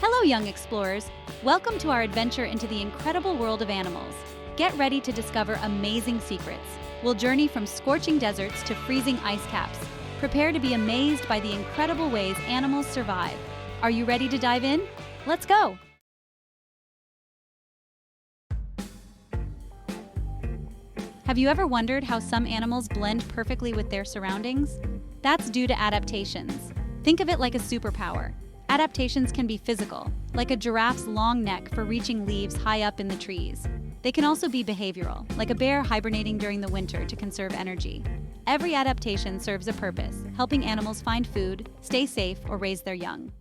Hello, young explorers. Welcome to our adventure into the incredible world of animals. Get ready to discover amazing secrets. We'll journey from scorching deserts to freezing ice caps. Prepare to be amazed by the incredible ways animals survive. Are you ready to dive in? Let's go! Have you ever wondered how some animals blend perfectly with their surroundings? That's due to adaptations. Think of it like a superpower. Adaptations can be physical, like a giraffe's long neck for reaching leaves high up in the trees. They can also be behavioral, like a bear hibernating during the winter to conserve energy. Every adaptation serves a purpose, helping animals find food, stay safe, or raise their young.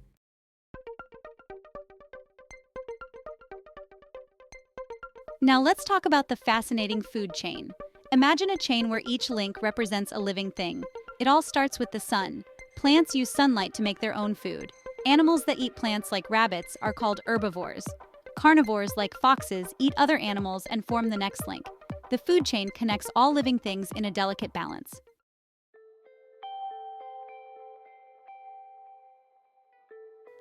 Now let's talk about the fascinating food chain. Imagine a chain where each link represents a living thing. It all starts with the sun. Plants use sunlight to make their own food. Animals that eat plants like rabbits are called herbivores. Carnivores like foxes eat other animals and form the next link. The food chain connects all living things in a delicate balance.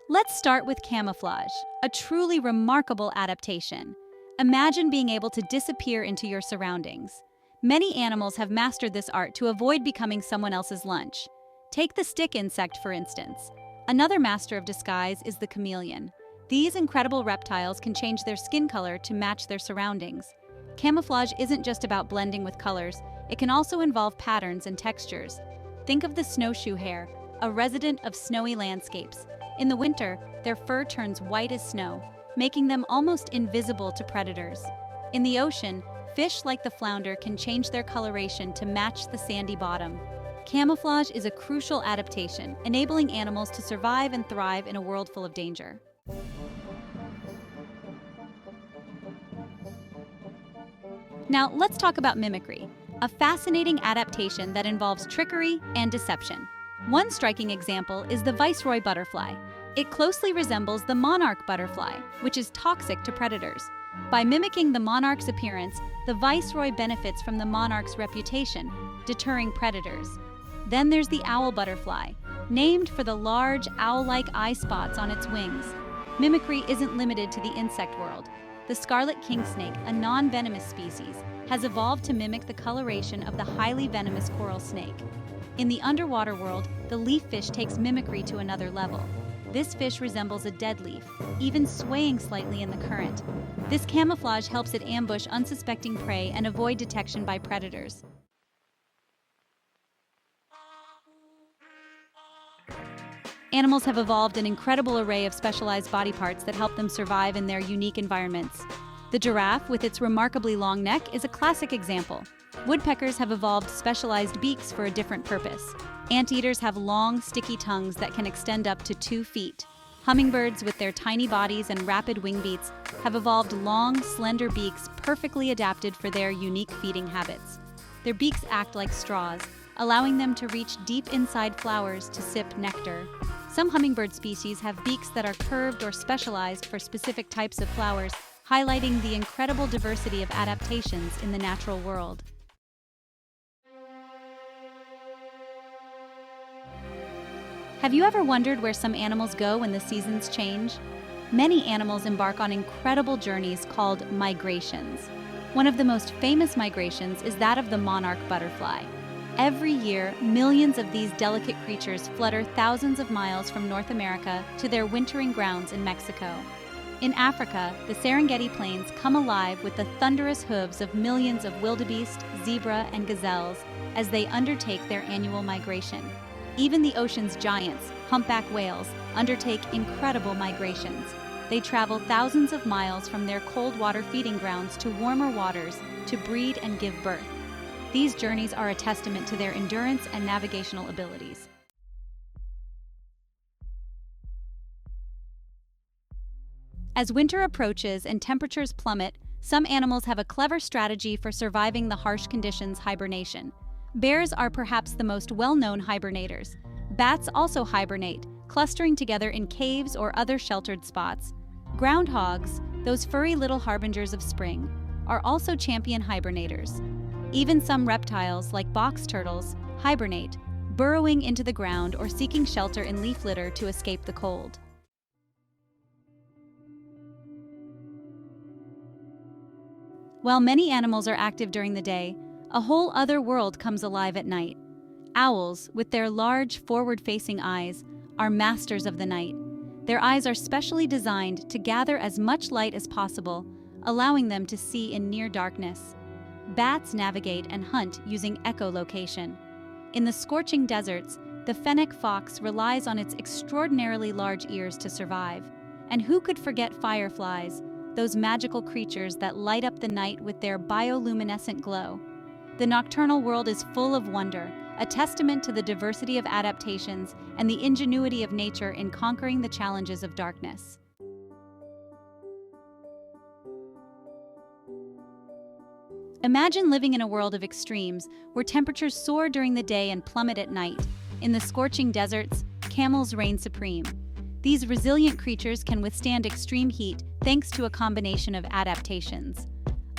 Let's start with camouflage, a truly remarkable adaptation. Imagine being able to disappear into your surroundings. Many animals have mastered this art to avoid becoming someone else's lunch. Take the stick insect, for instance. Another master of disguise is the chameleon. These incredible reptiles can change their skin color to match their surroundings. Camouflage isn't just about blending with colors, it can also involve patterns and textures. Think of the snowshoe hare, a resident of snowy landscapes. In the winter, their fur turns white as snow, making them almost invisible to predators. In the ocean, fish like the flounder can change their coloration to match the sandy bottom. Camouflage is a crucial adaptation, enabling animals to survive and thrive in a world full of danger. Now, let's talk about mimicry, a fascinating adaptation that involves trickery and deception. One striking example is the viceroy butterfly. It closely resembles the monarch butterfly, which is toxic to predators. By mimicking the monarch's appearance, the viceroy benefits from the monarch's reputation, deterring predators. Then there's the owl butterfly, named for the large owl-like eye spots on its wings. Mimicry isn't limited to the insect world. The scarlet king snake, a non-venomous species, has evolved to mimic the coloration of the highly venomous coral snake. In the underwater world, the leaf fish takes mimicry to another level. This fish resembles a dead leaf, even swaying slightly in the current. This camouflage helps it ambush unsuspecting prey and avoid detection by predators. Animals have evolved an incredible array of specialized body parts that help them survive in their unique environments. The giraffe, with its remarkably long neck, is a classic example. Woodpeckers have evolved specialized beaks for a different purpose. Anteaters have long, sticky tongues that can extend up to 2 feet. Hummingbirds, with their tiny bodies and rapid wing beats, have evolved long, slender beaks perfectly adapted for their unique feeding habits. Their beaks act like straws, allowing them to reach deep inside flowers to sip nectar. Some hummingbird species have beaks that are curved or specialized for specific types of flowers, highlighting the incredible diversity of adaptations in the natural world. Have you ever wondered where some animals go when the seasons change? Many animals embark on incredible journeys called migrations. One of the most famous migrations is that of the monarch butterfly. Every year, millions of these delicate creatures flutter thousands of miles from North America to their wintering grounds in Mexico. In Africa, the Serengeti plains come alive with the thunderous hooves of millions of wildebeest, zebra, and gazelles as they undertake their annual migration. Even the ocean's giants, humpback whales, undertake incredible migrations. They travel thousands of miles from their cold water feeding grounds to warmer waters to breed and give birth. These journeys are a testament to their endurance and navigational abilities. As winter approaches and temperatures plummet, some animals have a clever strategy for surviving the harsh conditions: hibernation. Bears are perhaps the most well-known hibernators. Bats also hibernate, clustering together in caves or other sheltered spots. Groundhogs, those furry little harbingers of spring, are also champion hibernators. Even some reptiles, like box turtles, hibernate, burrowing into the ground or seeking shelter in leaf litter to escape the cold. While many animals are active during the day, a whole other world comes alive at night. Owls, with their large, forward-facing eyes, are masters of the night. Their eyes are specially designed to gather as much light as possible, allowing them to see in near darkness. Bats navigate and hunt using echolocation. In the scorching deserts, the fennec fox relies on its extraordinarily large ears to survive. And who could forget fireflies, those magical creatures that light up the night with their bioluminescent glow? The nocturnal world is full of wonder, a testament to the diversity of adaptations and the ingenuity of nature in conquering the challenges of darkness. Imagine living in a world of extremes, where temperatures soar during the day and plummet at night. In the scorching deserts, camels reign supreme. These resilient creatures can withstand extreme heat thanks to a combination of adaptations.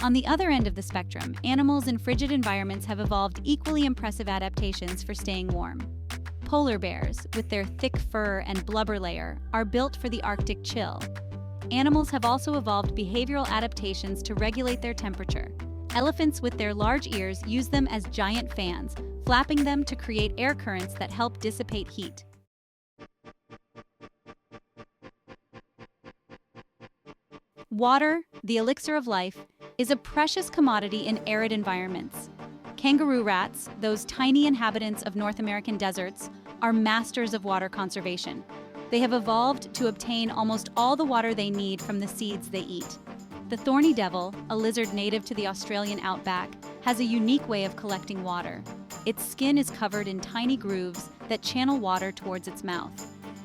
On the other end of the spectrum, animals in frigid environments have evolved equally impressive adaptations for staying warm. Polar bears, with their thick fur and blubber layer, are built for the Arctic chill. Animals have also evolved behavioral adaptations to regulate their temperature. Elephants with their large ears use them as giant fans, flapping them to create air currents that help dissipate heat. Water, the elixir of life, is a precious commodity in arid environments. Kangaroo rats, those tiny inhabitants of North American deserts, are masters of water conservation. They have evolved to obtain almost all the water they need from the seeds they eat. The thorny devil, a lizard native to the Australian outback, has a unique way of collecting water. Its skin is covered in tiny grooves that channel water towards its mouth.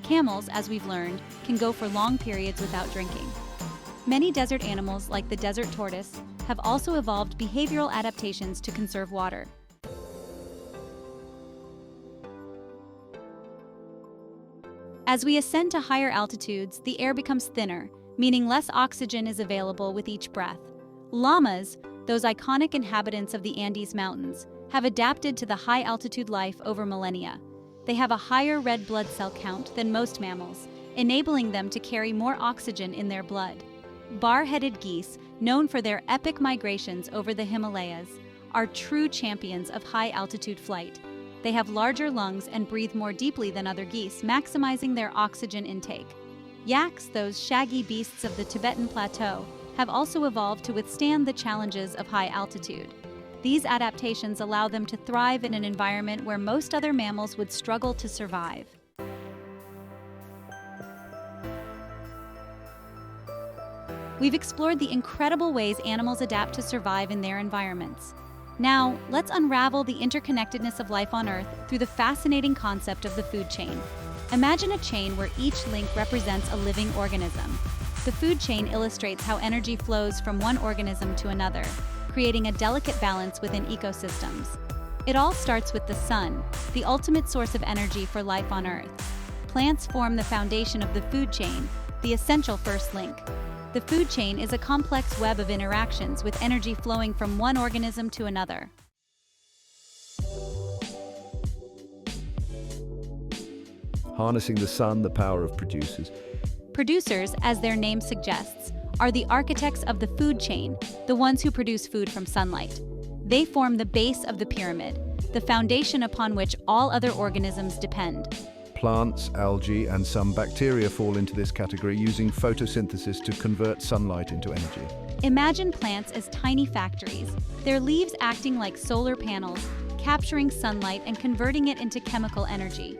Camels, as we've learned, can go for long periods without drinking. Many desert animals, like the desert tortoise, have also evolved behavioral adaptations to conserve water. As we ascend to higher altitudes, the air becomes thinner, meaning less oxygen is available with each breath. Llamas, those iconic inhabitants of the Andes Mountains, have adapted to the high-altitude life over millennia. They have a higher red blood cell count than most mammals, enabling them to carry more oxygen in their blood. Bar-headed geese, known for their epic migrations over the Himalayas, are true champions of high-altitude flight. They have larger lungs and breathe more deeply than other geese, maximizing their oxygen intake. Yaks, those shaggy beasts of the Tibetan Plateau, have also evolved to withstand the challenges of high altitude. These adaptations allow them to thrive in an environment where most other mammals would struggle to survive. We've explored the incredible ways animals adapt to survive in their environments. Now, let's unravel the interconnectedness of life on Earth through the fascinating concept of the food chain. Imagine a chain where each link represents a living organism. The food chain illustrates how energy flows from one organism to another, creating a delicate balance within ecosystems. It all starts with the sun, the ultimate source of energy for life on Earth. Plants form the foundation of the food chain, the essential first link. The food chain is a complex web of interactions with energy flowing from one organism to another. Harnessing the sun, the power of producers. Producers, as their name suggests, are the architects of the food chain, the ones who produce food from sunlight. They form the base of the pyramid, the foundation upon which all other organisms depend. Plants, algae, and some bacteria fall into this category, using photosynthesis to convert sunlight into energy. Imagine plants as tiny factories, their leaves acting like solar panels, capturing sunlight and converting it into chemical energy.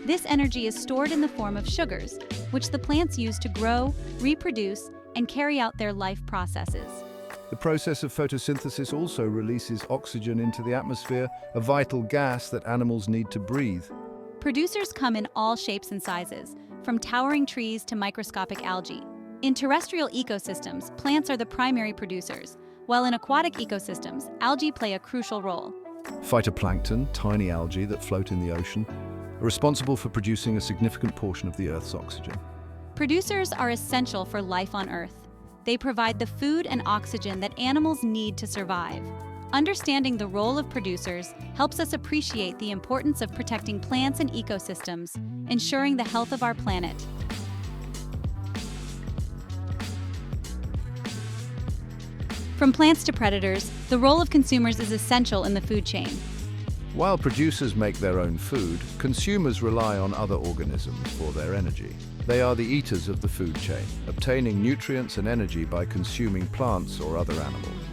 This energy is stored in the form of sugars, which the plants use to grow, reproduce, and carry out their life processes. The process of photosynthesis also releases oxygen into the atmosphere, a vital gas that animals need to breathe. Producers come in all shapes and sizes, from towering trees to microscopic algae. In terrestrial ecosystems, plants are the primary producers, while in aquatic ecosystems, algae play a crucial role. Phytoplankton, tiny algae that float in the ocean, are responsible for producing a significant portion of the Earth's oxygen. Producers are essential for life on Earth. They provide the food and oxygen that animals need to survive. Understanding the role of producers helps us appreciate the importance of protecting plants and ecosystems, ensuring the health of our planet. From plants to predators, the role of consumers is essential in the food chain. While producers make their own food, consumers rely on other organisms for their energy. They are the eaters of the food chain, obtaining nutrients and energy by consuming plants or other animals.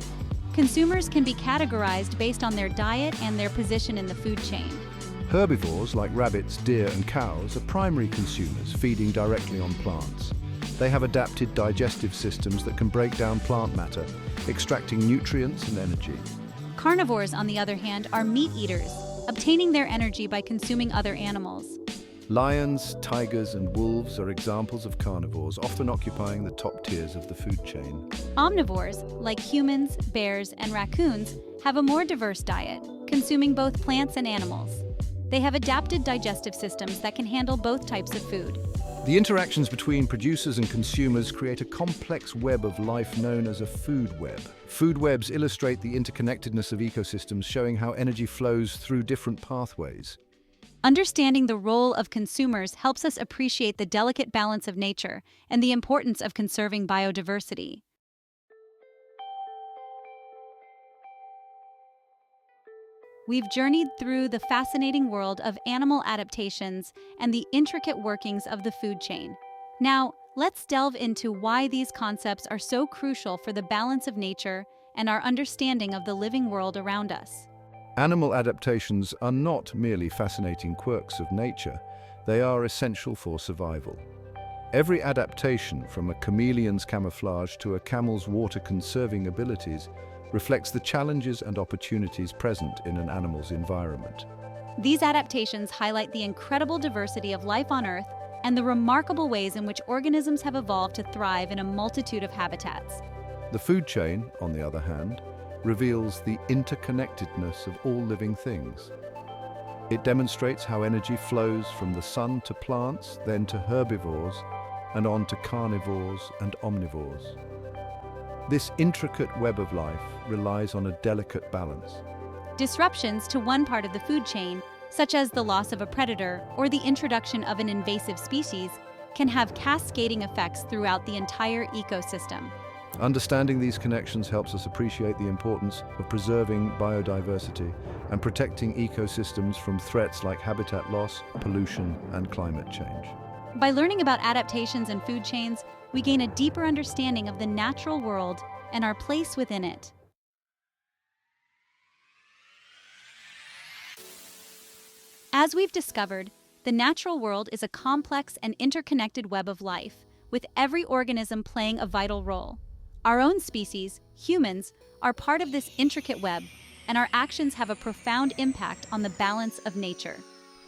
Consumers can be categorized based on their diet and their position in the food chain. Herbivores like rabbits, deer, and cows are primary consumers, feeding directly on plants. They have adapted digestive systems that can break down plant matter, extracting nutrients and energy. Carnivores, on the other hand, are meat eaters, obtaining their energy by consuming other animals. Lions, tigers, and wolves are examples of carnivores, often occupying the top tiers of the food chain. Omnivores, like humans, bears, and raccoons, have a more diverse diet, consuming both plants and animals. They have adapted digestive systems that can handle both types of food. The interactions between producers and consumers create a complex web of life known as a food web. Food webs illustrate the interconnectedness of ecosystems, showing how energy flows through different pathways. Understanding the role of consumers helps us appreciate the delicate balance of nature and the importance of conserving biodiversity. We've journeyed through the fascinating world of animal adaptations and the intricate workings of the food chain. Now, let's delve into why these concepts are so crucial for the balance of nature and our understanding of the living world around us. Animal adaptations are not merely fascinating quirks of nature, they are essential for survival. Every adaptation, from a chameleon's camouflage to a camel's water-conserving abilities, reflects the challenges and opportunities present in an animal's environment. These adaptations highlight the incredible diversity of life on Earth and the remarkable ways in which organisms have evolved to thrive in a multitude of habitats. The food chain, on the other hand, reveals the interconnectedness of all living things. It demonstrates how energy flows from the sun to plants, then to herbivores, and on to carnivores and omnivores. This intricate web of life relies on a delicate balance. Disruptions to one part of the food chain, such as the loss of a predator or the introduction of an invasive species, can have cascading effects throughout the entire ecosystem. Understanding these connections helps us appreciate the importance of preserving biodiversity and protecting ecosystems from threats like habitat loss, pollution, and climate change. By learning about adaptations and food chains, we gain a deeper understanding of the natural world and our place within it. As we've discovered, the natural world is a complex and interconnected web of life, with every organism playing a vital role. Our own species, humans, are part of this intricate web, and our actions have a profound impact on the balance of nature.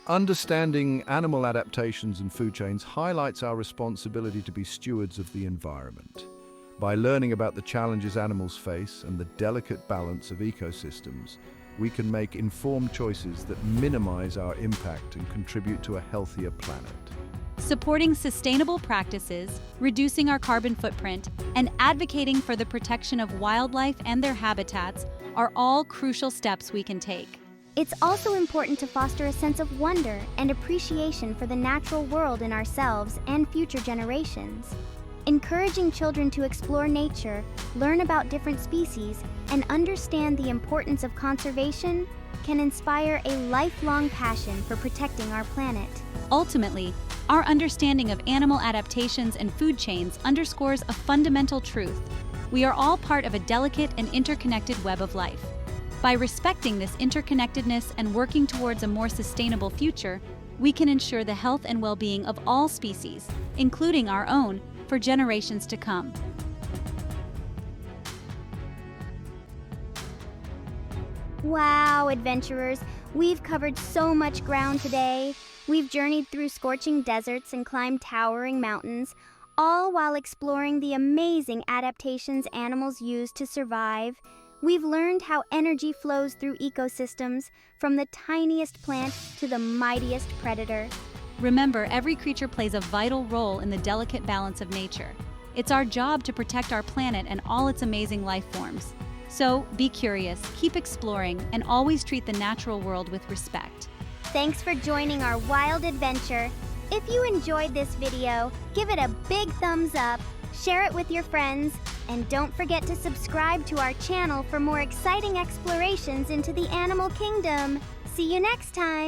Understanding animal adaptations and food chains highlights our responsibility to be stewards of the environment. By learning about the challenges animals face and the delicate balance of ecosystems, we can make informed choices that minimize our impact and contribute to a healthier planet. Supporting sustainable practices, reducing our carbon footprint, and advocating for the protection of wildlife and their habitats are all crucial steps we can take. It's also important to foster a sense of wonder and appreciation for the natural world in ourselves and future generations. Encouraging children to explore nature, learn about different species, and understand the importance of conservation can inspire a lifelong passion for protecting our planet. Ultimately, our understanding of animal adaptations and food chains underscores a fundamental truth. We are all part of a delicate and interconnected web of life. By respecting this interconnectedness and working towards a more sustainable future, we can ensure the health and well-being of all species, including our own, for generations to come. Wow, adventurers! We've covered so much ground today. We've journeyed through scorching deserts and climbed towering mountains, all while exploring the amazing adaptations animals use to survive. We've learned how energy flows through ecosystems, from the tiniest plant to the mightiest predator. Remember, every creature plays a vital role in the delicate balance of nature. It's our job to protect our planet and all its amazing life forms. So, be curious, keep exploring, and always treat the natural world with respect. Thanks for joining our wild adventure. If you enjoyed this video, give it a big thumbs up, share it with your friends, And don't forget to subscribe to our channel for more exciting explorations into the animal kingdom. See you next time!